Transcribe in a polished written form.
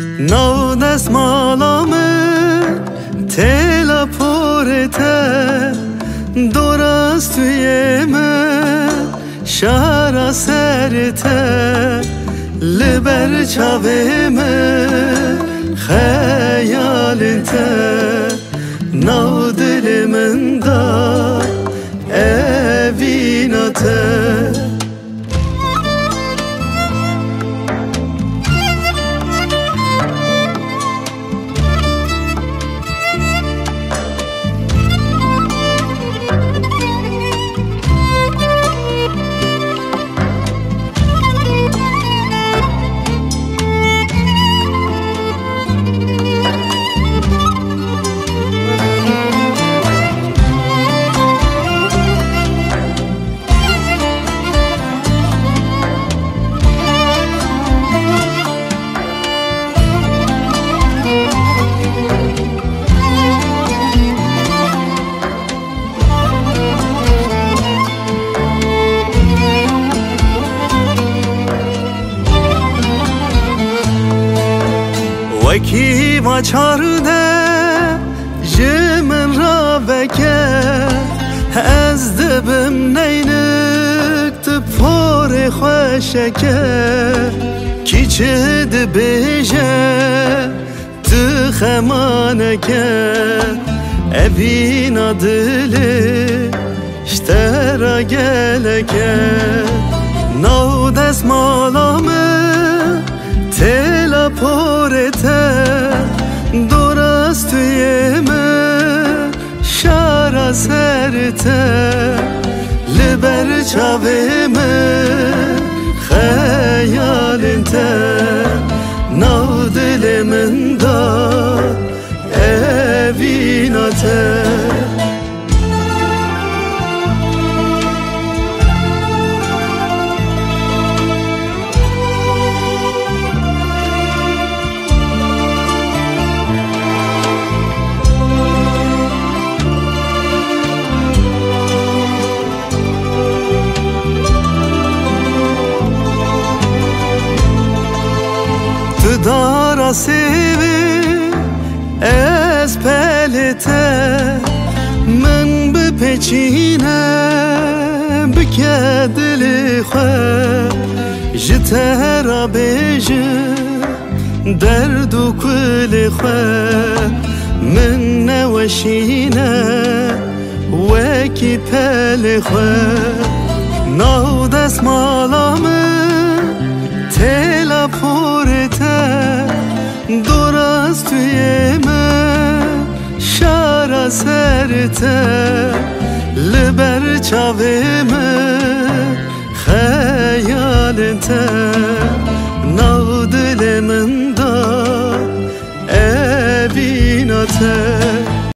نو دستمالامه تلا پورته درست توی من شهر سرته لبر چاوه من خیالته نو دل من دا اویناته وکی ما چارده جمن را بکه از دبم نینک تپور خوشکه کی چه دبیجه تخمانکه ابینا دلی اشترا گلکه نو دست مالامه تلا پورته درست توی من شهر سرته لبر چاوه من خیالته نو دل من دا اویناته دارا سیوی از پلته من بپیچینم بکه دل خواه جته را بیجه درد و کل خواه من نوشینه وکی پل خواه نو دست مالامه تلا پورته درست توی من شهر سرته لبر چاوه من خیالته